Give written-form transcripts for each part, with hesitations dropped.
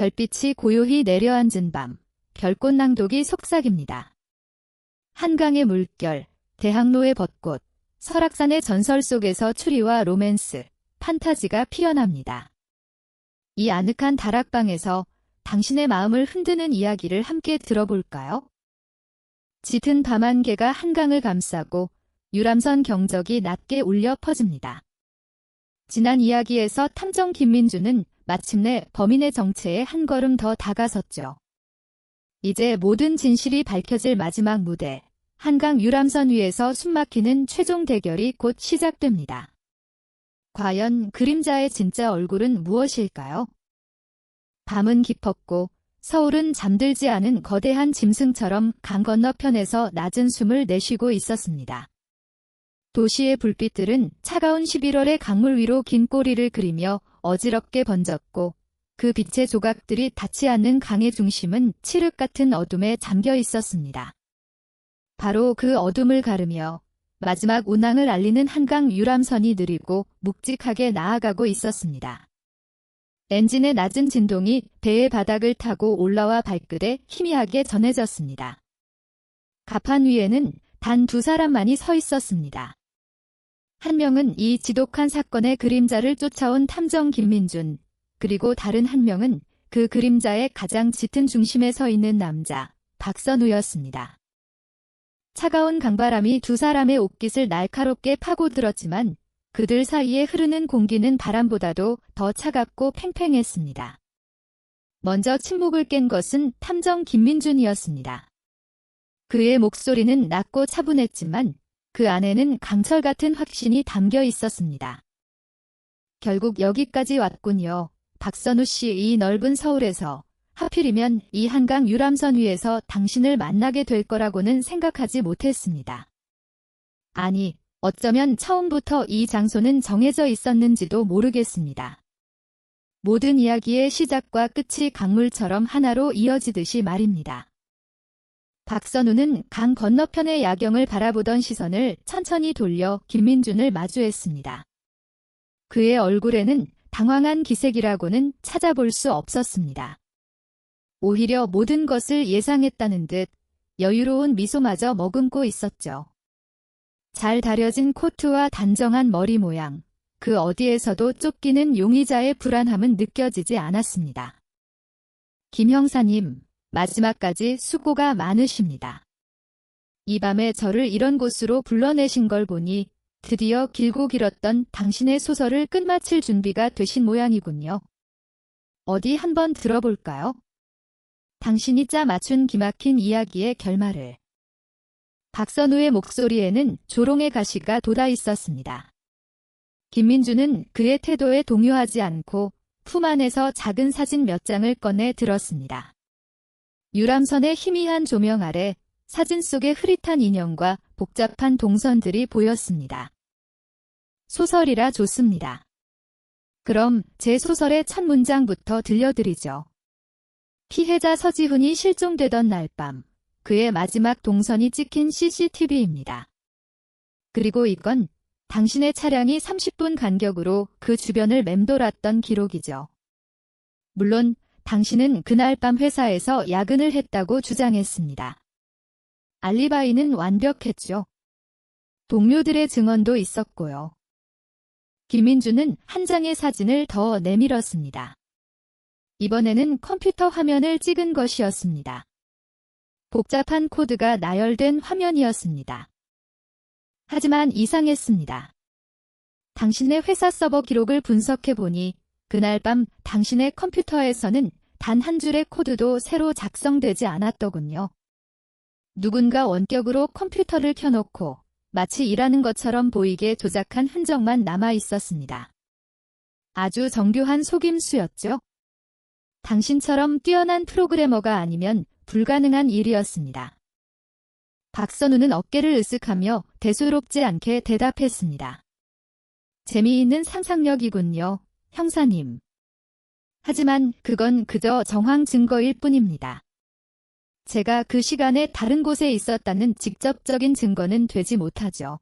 별빛이 고요히 내려앉은 밤, 별꽃 낭독이 속삭입니다. 한강의 물결, 대학로의 벚꽃, 설악산의 전설 속에서 추리와 로맨스, 판타지가 피어납니다. 이 아늑한 다락방에서 당신의 마음을 흔드는 이야기를 함께 들어볼까요? 짙은 밤안개가 한강을 감싸고 유람선 경적이 낮게 울려 퍼집니다. 지난 이야기에서 탐정 김민주는 마침내 범인의 정체에 한 걸음 더 다가섰죠. 이제 모든 진실이 밝혀질 마지막 무대, 한강 유람선 위에서 숨막히는 최종 대결이 곧 시작됩니다. 과연 그림자의 진짜 얼굴은 무엇일까요? 밤은 깊었고 서울은 잠들지 않은 거대한 짐승처럼 강 건너편에서 낮은 숨을 내쉬고 있었습니다. 도시의 불빛들은 차가운 11월의 강물 위로 긴 꼬리를 그리며 어지럽게 번졌고 그 빛의 조각들이 닿지 않는 강의 중심은 칠흑 같은 어둠에 잠겨 있었습니다. 바로 그 어둠을 가르며 마지막 운항을 알리는 한강 유람선이 느리고 묵직하게 나아가고 있었습니다. 엔진의 낮은 진동이 배의 바닥을 타고 올라와 발끝에 희미하게 전해졌습니다. 갑판 위에는 단 두 사람만이 서 있었습니다. 한 명은 이 지독한 사건의 그림자를 쫓아온 탐정 김민준, 그리고 다른 한 명은 그 그림자의 가장 짙은 중심에 서 있는 남자, 박선우였습니다. 차가운 강바람이 두 사람의 옷깃을 날카롭게 파고들었지만 그들 사이에 흐르는 공기는 바람보다도 더 차갑고 팽팽했습니다. 먼저 침묵을 깬 것은 탐정 김민준이었습니다. 그의 목소리는 낮고 차분했지만 그 안에는 강철 같은 확신이 담겨 있었습니다. 결국 여기까지 왔군요. 박선우 씨, 이 넓은 서울에서 하필이면 이 한강 유람선 위에서 당신을 만나게 될 거라고는 생각하지 못했습니다. 아니, 어쩌면 처음부터 이 장소는 정해져 있었는지도 모르겠습니다. 모든 이야기의 시작과 끝이 강물처럼 하나로 이어지듯이 말입니다. 박선우는 강 건너편의 야경을 바라보던 시선을 천천히 돌려 김민준을 마주했습니다. 그의 얼굴에는 당황한 기색이라고는 찾아볼 수 없었습니다. 오히려 모든 것을 예상했다는 듯 여유로운 미소마저 머금고 있었죠. 잘 다려진 코트와 단정한 머리 모양, 그 어디에서도 쫓기는 용의자의 불안함은 느껴지지 않았습니다. 김 형사님, 마지막까지 수고가 많으십니다. 이 밤에 저를 이런 곳으로 불러내신 걸 보니 드디어 길고 길었던 당신의 소설을 끝마칠 준비가 되신 모양이군요. 어디 한번 들어볼까요? 당신이 짜 맞춘 기막힌 이야기의 결말을. 박선우의 목소리에는 조롱의 가시가 돋아 있었습니다. 김민주는 그의 태도에 동요하지 않고 품 안에서 작은 사진 몇 장을 꺼내 들었습니다. 유람선의 희미한 조명 아래 사진 속의 흐릿한 인형과 복잡한 동선들이 보였습니다. 소설이라 좋습니다. 그럼 제 소설의 첫 문장부터 들려드리죠. 피해자 서지훈이 실종되던 날 밤, 그의 마지막 동선이 찍힌 CCTV입니다. 그리고 이건 당신의 차량이 30분 간격으로 그 주변을 맴돌았던 기록이죠. 물론 당신은 그날 밤 회사에서 야근을 했다고 주장했습니다. 알리바이는 완벽했죠. 동료들의 증언도 있었고요. 김민주는 한 장의 사진을 더 내밀었습니다. 이번에는 컴퓨터 화면을 찍은 것이었습니다. 복잡한 코드가 나열된 화면이었습니다. 하지만 이상했습니다. 당신의 회사 서버 기록을 분석해보니 그날 밤 당신의 컴퓨터에서는 단 한 줄의 코드도 새로 작성되지 않았더군요. 누군가 원격으로 컴퓨터를 켜놓고 마치 일하는 것처럼 보이게 조작한 흔적만 남아 있었습니다. 아주 정교한 속임수였죠. 당신처럼 뛰어난 프로그래머가 아니면 불가능한 일이었습니다. 박선우는 어깨를 으쓱하며 대수롭지 않게 대답했습니다. 재미있는 상상력이군요, 형사님. 하지만 그건 그저 정황 증거일 뿐입니다. 제가 그 시간에 다른 곳에 있었다는 직접적인 증거는 되지 못하죠.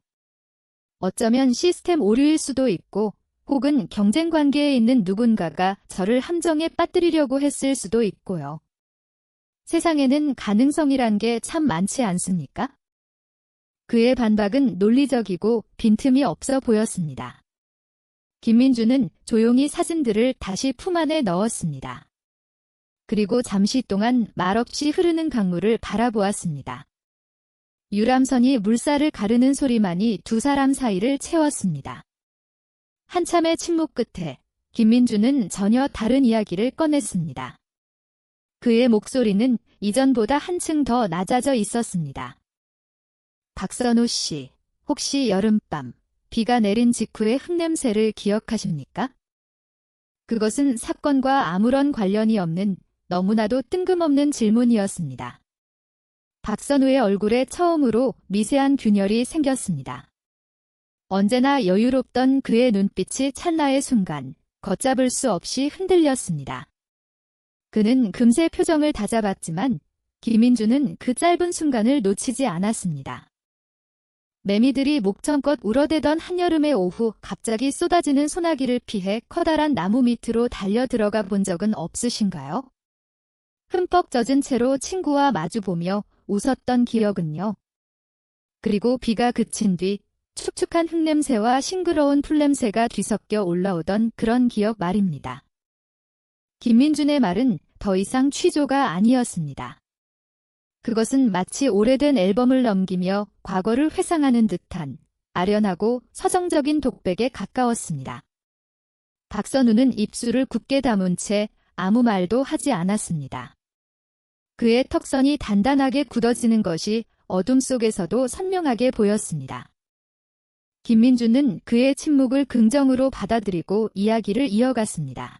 어쩌면 시스템 오류일 수도 있고 혹은 경쟁 관계에 있는 누군가가 저를 함정에 빠뜨리려고 했을 수도 있고요. 세상에는 가능성이란 게 참 많지 않습니까? 그의 반박은 논리적이고 빈틈이 없어 보였습니다. 김민주는 조용히 사진들을 다시 품 안에 넣었습니다. 그리고 잠시 동안 말없이 흐르는 강물을 바라보았습니다. 유람선이 물살을 가르는 소리만이 두 사람 사이를 채웠습니다. 한참의 침묵 끝에 김민주는 전혀 다른 이야기를 꺼냈습니다. 그의 목소리는 이전보다 한층 더 낮아져 있었습니다. 박선우 씨, 혹시 여름밤 비가 내린 직후의 흙냄새를 기억하십니까? 그것은 사건과 아무런 관련이 없는 너무나도 뜬금없는 질문이었습니다. 박선우의 얼굴에 처음으로 미세한 균열이 생겼습니다. 언제나 여유롭던 그의 눈빛이 찰나의 순간 걷잡을 수 없이 흔들렸습니다. 그는 금세 표정을 다잡았지만 김민주는 그 짧은 순간을 놓치지 않았습니다. 매미들이 목청껏 울어대던 한여름의 오후 갑자기 쏟아지는 소나기를 피해 커다란 나무 밑으로 달려 들어가 본 적은 없으신가요? 흠뻑 젖은 채로 친구와 마주보며 웃었던 기억은요. 그리고 비가 그친 뒤 축축한 흙냄새와 싱그러운 풀냄새가 뒤섞여 올라오던 그런 기억 말입니다. 김민준의 말은 더 이상 취조가 아니었습니다. 그것은 마치 오래된 앨범을 넘기며 과거를 회상하는 듯한 아련하고 서정적인 독백에 가까웠습니다. 박선우는 입술을 굳게 다문 채 아무 말도 하지 않았습니다. 그의 턱선이 단단하게 굳어지는 것이 어둠 속에서도 선명하게 보였습니다. 김민주는 그의 침묵을 긍정으로 받아들이고 이야기를 이어갔습니다.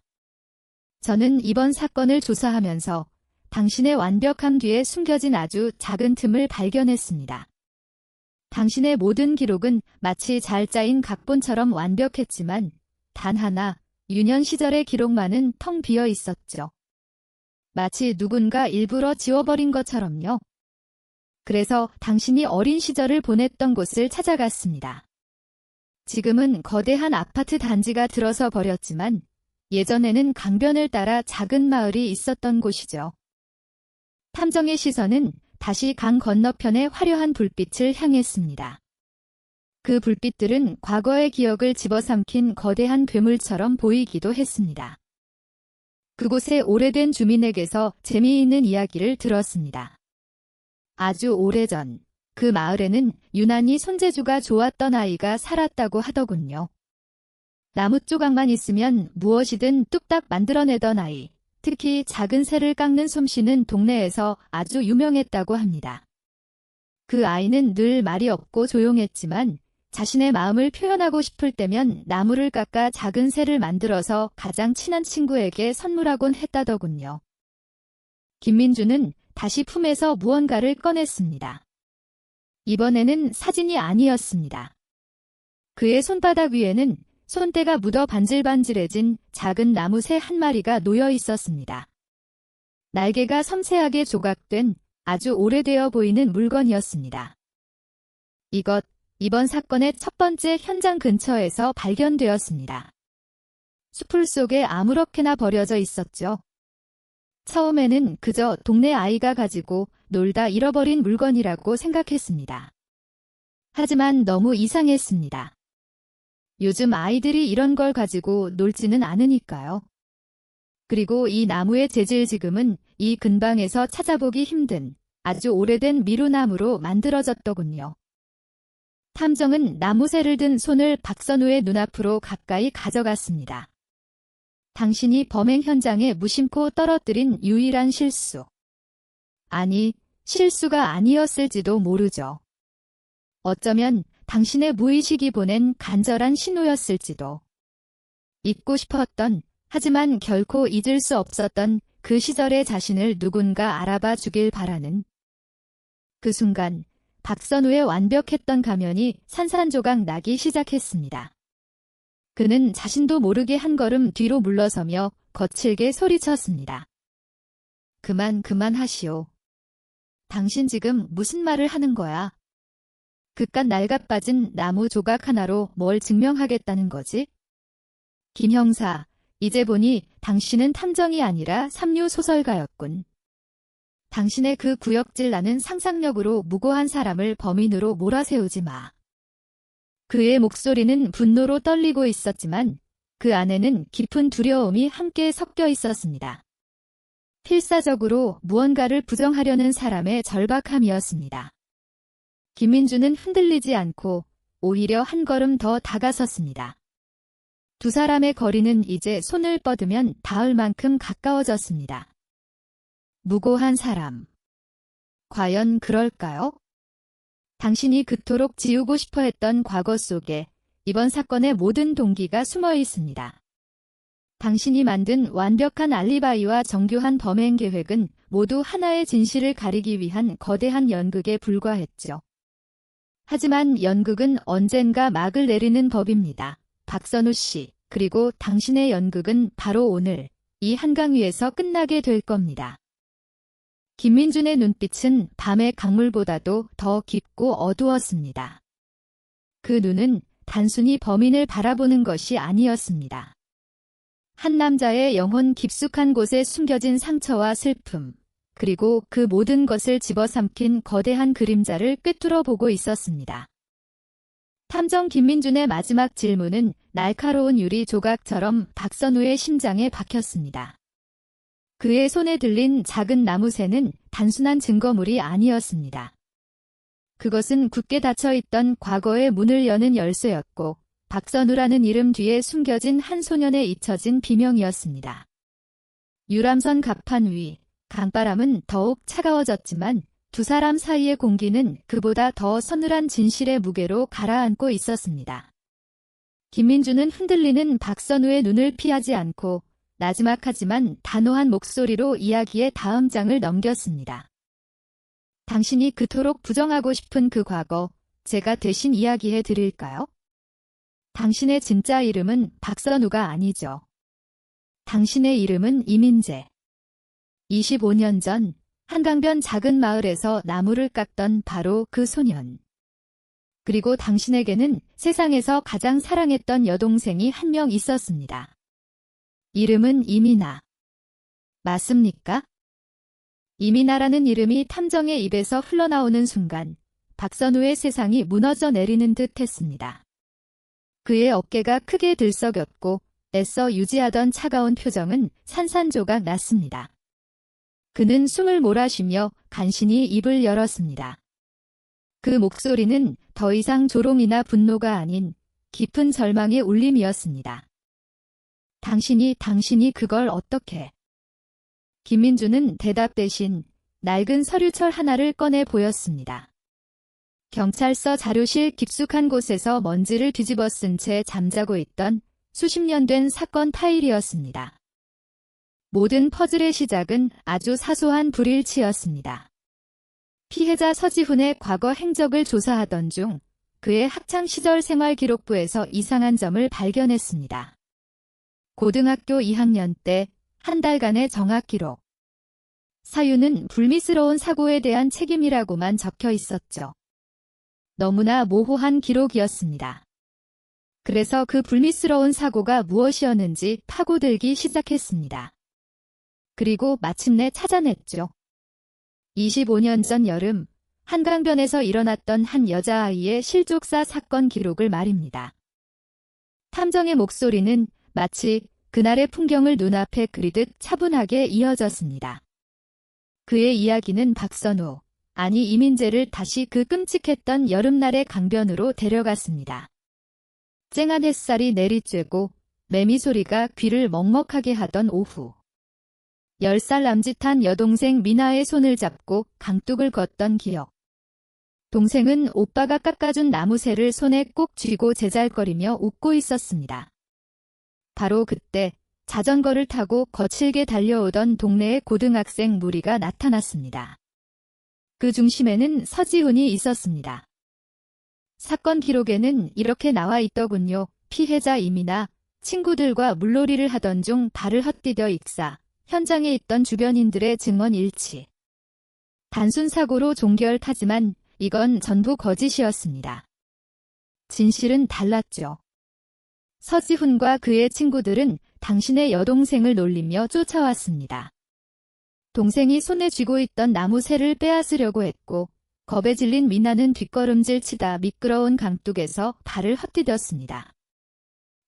저는 이번 사건을 조사하면서 당신의 완벽함 뒤에 숨겨진 아주 작은 틈을 발견했습니다. 당신의 모든 기록은 마치 잘 짜인 각본처럼 완벽했지만 단 하나 유년 시절의 기록만은 텅 비어 있었죠. 마치 누군가 일부러 지워버린 것처럼요. 그래서 당신이 어린 시절을 보냈던 곳을 찾아갔습니다. 지금은 거대한 아파트 단지가 들어서 버렸지만 예전에는 강변을 따라 작은 마을이 있었던 곳이죠. 탐정의 시선은 다시 강 건너편의 화려한 불빛을 향했습니다. 그 불빛들은 과거의 기억을 집어삼킨 거대한 괴물처럼 보이기도 했습니다. 그곳의 오래된 주민에게서 재미있는 이야기를 들었습니다. 아주 오래전 그 마을에는 유난히 손재주가 좋았던 아이가 살았다고 하더군요. 나무 조각만 있으면 무엇이든 뚝딱 만들어내던 아이, 특히 작은 새를 깎는 솜씨는 동네에서 아주 유명했다고 합니다. 그 아이는 늘 말이 없고 조용했지만 자신의 마음을 표현하고 싶을 때면 나무를 깎아 작은 새를 만들어서 가장 친한 친구에게 선물하곤 했다더군요. 김민주는 다시 품에서 무언가를 꺼냈습니다. 이번에는 사진이 아니었습니다. 그의 손바닥 위에는 손때가 묻어 반질반질해진 작은 나무새 한 마리가 놓여 있었습니다. 날개가 섬세하게 조각된 아주 오래되어 보이는 물건이었습니다. 이번 사건의 첫 번째 현장 근처에서 발견되었습니다. 수풀 속에 아무렇게나 버려져 있었죠. 처음에는 그저 동네 아이가 가지고 놀다 잃어버린 물건이라고 생각했습니다. 하지만 너무 이상했습니다. 요즘 아이들이 이런 걸 가지고 놀지는 않으니까요. 그리고 이 나무의 재질 지금은 이 근방에서 찾아보기 힘든 아주 오래된 미루나무로 만들어졌더군요. 탐정은 나무새를 든 손을 박선우의 눈앞으로 가까이 가져갔습니다. 당신이 범행 현장에 무심코 떨어뜨린 유일한 실수. 아니, 실수가 아니었을지도 모르죠. 어쩌면 당신의 무의식이 보낸 간절한 신호였을지도. 잊고 싶었던, 하지만 결코 잊을 수 없었던 그 시절의 자신을 누군가 알아봐 주길 바라는. 그 순간 박선우의 완벽했던 가면이 산산조각 나기 시작했습니다. 그는 자신도 모르게 한 걸음 뒤로 물러서며 거칠게 소리쳤습니다. 그만하시오. 당신 지금 무슨 말을 하는 거야? 그깟 낡아빠진 나무 조각 하나로 뭘 증명하겠다는 거지? 김 형사, 이제 보니 당신은 탐정이 아니라 삼류 소설가였군. 당신의 그 구역질 나는 상상력으로 무고한 사람을 범인으로 몰아세우지 마. 그의 목소리는 분노로 떨리고 있었지만 그 안에는 깊은 두려움이 함께 섞여 있었습니다. 필사적으로 무언가를 부정하려는 사람의 절박함이었습니다. 김민주는 흔들리지 않고 오히려 한 걸음 더 다가섰습니다. 두 사람의 거리는 이제 손을 뻗으면 닿을 만큼 가까워졌습니다. 무고한 사람. 과연 그럴까요? 당신이 그토록 지우고 싶어 했던 과거 속에 이번 사건의 모든 동기가 숨어 있습니다. 당신이 만든 완벽한 알리바이와 정교한 범행 계획은 모두 하나의 진실을 가리기 위한 거대한 연극에 불과했죠. 하지만 연극은 언젠가 막을 내리는 법입니다. 박선우 씨, 그리고 당신의 연극은 바로 오늘 이 한강 위에서 끝나게 될 겁니다. 김민준의 눈빛은 밤의 강물보다도 더 깊고 어두웠습니다. 그 눈은 단순히 범인을 바라보는 것이 아니었습니다. 한 남자의 영혼 깊숙한 곳에 숨겨진 상처와 슬픔, 그리고 그 모든 것을 집어삼킨 거대한 그림자를 꿰뚫어 보고 있었습니다. 탐정 김민준의 마지막 질문은 날카로운 유리 조각처럼 박선우의 심장에 박혔습니다. 그의 손에 들린 작은 나무새는 단순한 증거물이 아니었습니다. 그것은 굳게 닫혀있던 과거의 문을 여는 열쇠였고 박선우라는 이름 뒤에 숨겨진 한 소년의 잊혀진 비명이었습니다. 유람선 갑판 위, 강바람은 더욱 차가워졌지만 두 사람 사이의 공기는 그보다 더 서늘한 진실의 무게로 가라앉고 있었습니다. 김민주는 흔들리는 박선우의 눈을 피하지 않고 나지막하지만 단호한 목소리로 이야기의 다음 장을 넘겼습니다. 당신이 그토록 부정하고 싶은 그 과거, 제가 대신 이야기해 드릴까요? 당신의 진짜 이름은 박선우가 아니죠. 당신의 이름은 이민재. 25년 전 한강변 작은 마을에서 나무를 깎던 바로 그 소년. 그리고 당신에게는 세상에서 가장 사랑했던 여동생이 한 명 있었습니다. 이름은 이민아. 맞습니까? 이민아라는 이름이 탐정의 입에서 흘러나오는 순간 박선우의 세상이 무너져 내리는 듯 했습니다. 그의 어깨가 크게 들썩였고 애써 유지하던 차가운 표정은 산산조각 났습니다. 그는 숨을 몰아쉬며 간신히 입을 열었습니다. 그 목소리는 더 이상 조롱이나 분노가 아닌 깊은 절망의 울림이었습니다. 당신이 그걸 어떻게? 김민주는 대답 대신 낡은 서류철 하나를 꺼내 보였습니다. 경찰서 자료실 깊숙한 곳에서 먼지를 뒤집어 쓴 채 잠자고 있던 수십 년 된 사건 파일이었습니다. 모든 퍼즐의 시작은 아주 사소한 불일치였습니다. 피해자 서지훈의 과거 행적을 조사하던 중 그의 학창시절 생활기록부에서 이상한 점을 발견했습니다. 고등학교 2학년 때 한 달간의 정학기록. 사유는 불미스러운 사고에 대한 책임이라고만 적혀 있었죠. 너무나 모호한 기록이었습니다. 그래서 그 불미스러운 사고가 무엇이었는지 파고들기 시작했습니다. 그리고 마침내 찾아냈죠. 25년 전 여름 한강변에서 일어났던 한 여자아이의 실족사 사건 기록을 말입니다. 탐정의 목소리는 마치 그날의 풍경을 눈앞에 그리듯 차분하게 이어졌습니다. 그의 이야기는 박선우, 아니 이민재를 다시 그 끔찍했던 여름날의 강변으로 데려갔습니다. 쨍한 햇살이 내리쬐고 매미 소리가 귀를 먹먹하게 하던 오후. 10살 남짓한 여동생 미나의 손을 잡고 강둑을 걷던 기억. 동생은 오빠가 깎아준 나무새를 손에 꼭 쥐고 제잘거리며 웃고 있었습니다. 바로 그때 자전거를 타고 거칠게 달려오던 동네의 고등학생 무리가 나타났습니다. 그 중심에는 서지훈이 있었습니다. 사건 기록에는 이렇게 나와 있더군요. 피해자 이민아, 친구들과 물놀이를 하던 중 발을 헛디뎌 익사, 현장에 있던 주변인들의 증언 일치. 단순 사고로 종결하지만 이건 전부 거짓이었습니다. 진실은 달랐죠. 서지훈과 그의 친구들은 당신의 여동생을 놀리며 쫓아왔습니다. 동생이 손에 쥐고 있던 나무 새를 빼앗으려고 했고 겁에 질린 미나는 뒷걸음질 치다 미끄러운 강둑에서 발을 헛디뎠습니다.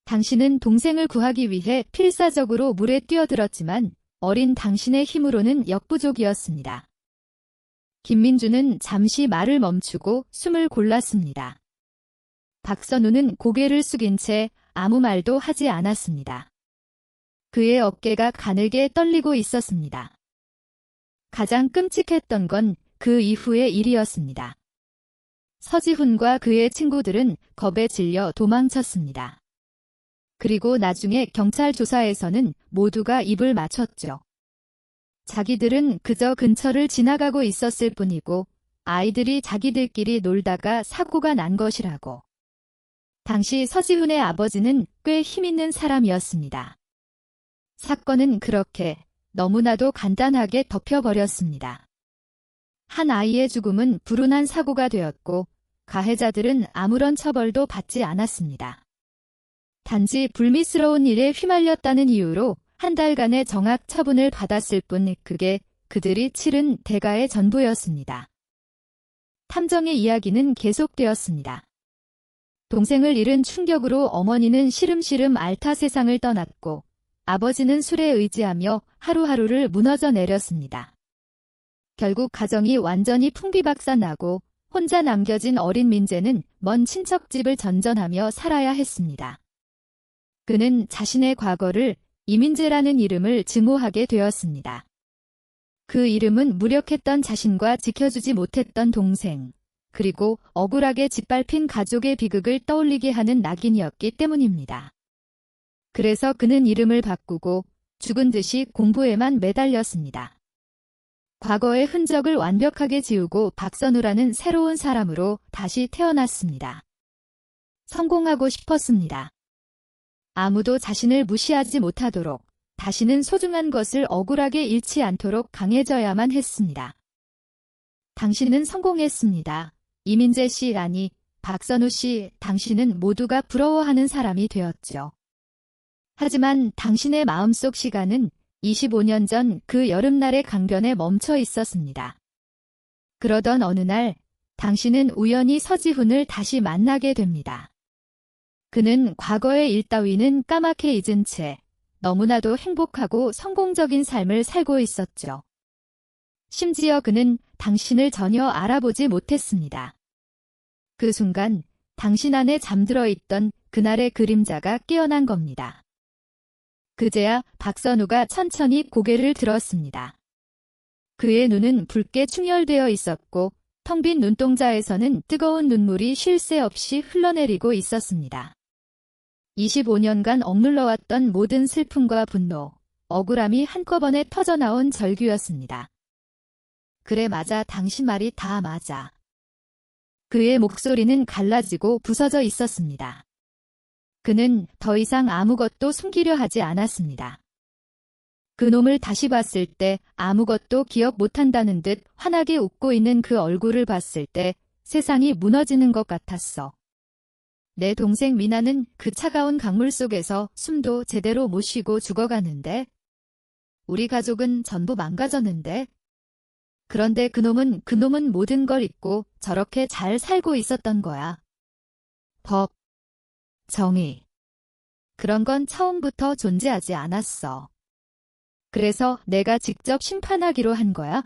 당신은 동생을 구하기 위해 필사적으로 물에 뛰어들었지만 어린 당신의 힘으로는 역부족이었습니다. 김민주는 잠시 말을 멈추고 숨을 골랐습니다. 박선우는 고개를 숙인 채 아무 말도 하지 않았습니다. 그의 어깨가 가늘게 떨리고 있었습니다. 가장 끔찍했던 건 그 이후의 일이었습니다. 서지훈과 그의 친구들은 겁에 질려 도망쳤습니다. 그리고 나중에 경찰 조사에서는 모두가 입을 맞췄죠. 자기들은 그저 근처를 지나가고 있었을 뿐이고 아이들이 자기들끼리 놀다가 사고가 난 것이라고. 당시 서지훈의 아버지는 꽤 힘있는 사람이었습니다. 사건은 그렇게 너무나도 간단하게 덮여버렸습니다. 한 아이의 죽음은 불운한 사고가 되었고 가해자들은 아무런 처벌도 받지 않았습니다. 단지 불미스러운 일에 휘말렸다는 이유로 한 달간의 정학 처분을 받았을 뿐 그게 그들이 치른 대가의 전부였습니다. 탐정의 이야기는 계속되었습니다. 동생을 잃은 충격으로 어머니는 시름시름 알타 세상을 떠났고 아버지는 술에 의지하며 하루하루를 무너져 내렸습니다. 결국 가정이 완전히 풍비박산나고 혼자 남겨진 어린 민재는 먼 친척집을 전전하며 살아야 했습니다. 그는 자신의 과거를 이민재라는 이름을 증오하게 되었습니다. 그 이름은 무력했던 자신과 지켜주지 못했던 동생, 그리고 억울하게 짓밟힌 가족의 비극을 떠올리게 하는 낙인이었기 때문입니다. 그래서 그는 이름을 바꾸고 죽은 듯이 공부에만 매달렸습니다. 과거의 흔적을 완벽하게 지우고 박선우라는 새로운 사람으로 다시 태어났습니다. 성공하고 싶었습니다. 아무도 자신을 무시하지 못하도록, 다시는 소중한 것을 억울하게 잃지 않도록 강해져야만 했습니다. 당신은 성공했습니다. 이민재 씨 아니 박선우 씨, 당신은 모두가 부러워하는 사람이 되었죠. 하지만 당신의 마음속 시간은 25년 전 그 여름날의 강변에 멈춰 있었습니다. 그러던 어느 날 당신은 우연히 서지훈을 다시 만나게 됩니다. 그는 과거의 일 따위는 까맣게 잊은 채 너무나도 행복하고 성공적인 삶을 살고 있었죠. 심지어 그는 당신을 전혀 알아보지 못했습니다. 그 순간 당신 안에 잠들어 있던 그날의 그림자가 깨어난 겁니다. 그제야 박선우가 천천히 고개를 들었습니다. 그의 눈은 붉게 충혈되어 있었고 텅 빈 눈동자에서는 뜨거운 눈물이 쉴 새 없이 흘러내리고 있었습니다. 25년간 억눌러왔던 모든 슬픔과 분노, 억울함이 한꺼번에 터져나온 절규였습니다. 그래 맞아, 당신 말이 다 맞아. 그의 목소리는 갈라지고 부서져 있었습니다. 그는 더 이상 아무것도 숨기려 하지 않았습니다. 그놈을 다시 봤을 때 아무것도 기억 못한다는 듯 환하게 웃고 있는 그 얼굴을 봤을 때 세상이 무너지는 것 같았어. 내 동생 미나는 그 차가운 강물 속에서 숨도 제대로 못 쉬고 죽어가는데 우리 가족은 전부 망가졌는데 그런데 그놈은 모든 걸 잊고 저렇게 잘 살고 있었던 거야. 법, 정의. 그런 건 처음부터 존재하지 않았어. 그래서 내가 직접 심판하기로 한 거야.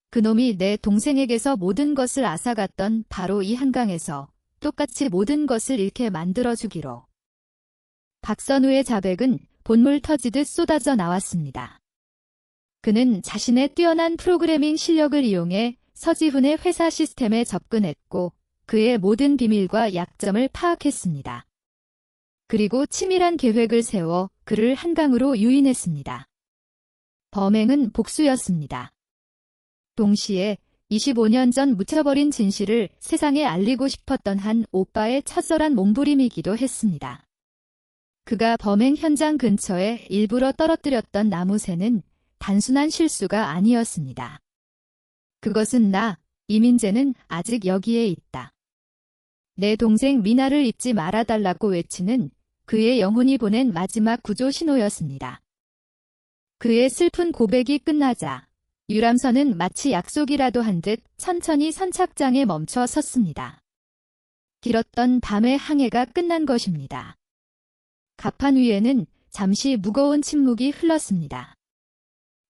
그놈이 내 동생에게서 모든 것을 앗아갔던 바로 이 한강에서 똑같이 모든 것을 잃게 만들어주기로. 박선우의 자백은 본물 터지듯 쏟아져 나왔습니다. 그는 자신의 뛰어난 프로그래밍 실력을 이용해 서지훈의 회사 시스템에 접근했고 그의 모든 비밀과 약점을 파악했습니다. 그리고 치밀한 계획을 세워 그를 한강으로 유인했습니다. 범행은 복수였습니다. 동시에 25년 전 묻혀버린 진실을 세상에 알리고 싶었던 한 오빠의 처절한 몸부림이기도 했습니다. 그가 범행 현장 근처에 일부러 떨어뜨렸던 나무새는 단순한 실수가 아니었습니다. 그것은 이민재는 아직 여기에 있다. 내 동생 미나를 잊지 말아달라고 외치는 그의 영혼이 보낸 마지막 구조 신호였습니다. 그의 슬픈 고백이 끝나자 유람선은 마치 약속이라도 한 듯 천천히 선착장에 멈춰 섰습니다. 길었던 밤의 항해가 끝난 것입니다. 갑판 위에는 잠시 무거운 침묵이 흘렀습니다.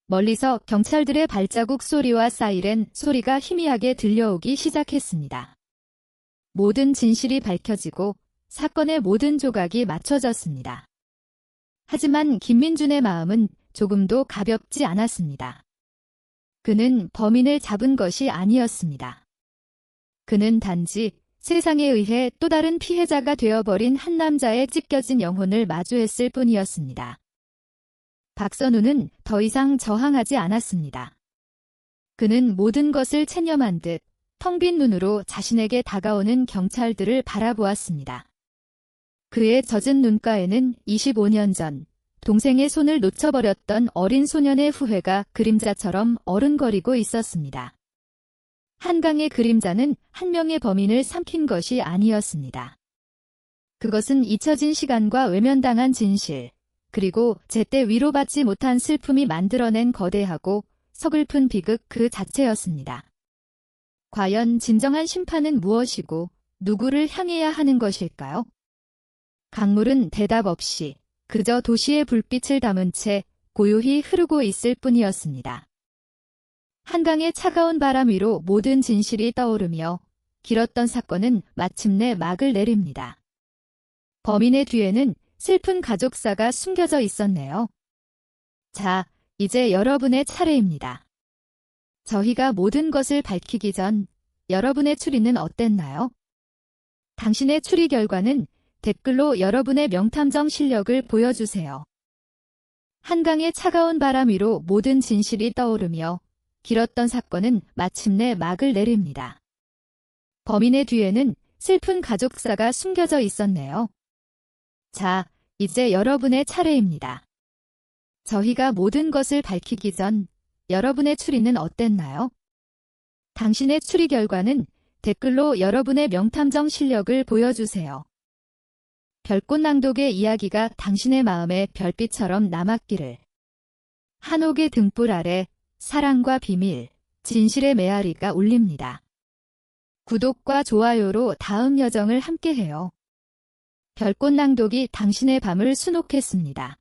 멀리서 경찰들의 발자국 소리와 사이렌 소리가 희미하게 들려오기 시작했습니다. 모든 진실이 밝혀지고 사건의 모든 조각이 맞춰졌습니다. 하지만 김민준의 마음은 조금도 가볍지 않았습니다. 그는 범인을 잡은 것이 아니었습니다. 그는 단지 세상에 의해 또 다른 피해자가 되어버린 한 남자의 찢겨진 영혼을 마주했을 뿐이었습니다. 박선우는 더 이상 저항하지 않았습니다. 그는 모든 것을 체념한 듯 텅 빈 눈으로 자신에게 다가오는 경찰들을 바라보았습니다. 그의 젖은 눈가에는 25년 전 동생의 손을 놓쳐버렸던 어린 소년의 후회가 그림자처럼 어른거리고 있었습니다. 한강의 그림자는 한 명의 범인을 삼킨 것이 아니었습니다. 그것은 잊혀진 시간과 외면당한 진실, 그리고 제때 위로받지 못한 슬픔이 만들어낸 거대하고 서글픈 비극 그 자체였습니다. 과연 진정한 심판은 무엇이고 누구를 향해야 하는 것일까요? 강물은 대답 없이 그저 도시의 불빛을 담은 채 고요히 흐르고 있을 뿐이었습니다. 한강의 차가운 바람 위로 모든 진실이 떠오르며 길었던 사건은 마침내 막을 내립니다. 범인의 뒤에는 슬픈 가족사가 숨겨져 있었네요. 자, 이제 여러분의 차례입니다. 저희가 모든 것을 밝히기 전 여러분의 추리는 어땠나요? 당신의 추리 결과는 댓글로 여러분의 명탐정 실력을 보여주세요. 한강의 차가운 바람 위로 모든 진실이 떠오르며 길었던 사건은 마침내 막을 내립니다. 범인의 뒤에는 슬픈 가족사가 숨겨져 있었네요. 자, 이제 여러분의 차례입니다. 저희가 모든 것을 밝히기 전 여러분의 추리는 어땠나요? 당신의 추리 결과는 댓글로 여러분의 명탐정 실력을 보여주세요. 별꽃낭독의 이야기가 당신의 마음에 별빛처럼 남았기를. 한옥의 등불 아래 사랑과 비밀, 진실의 메아리가 울립니다. 구독과 좋아요로 다음 여정을 함께해요. 별꽃낭독이 당신의 밤을 수놓겠습니다.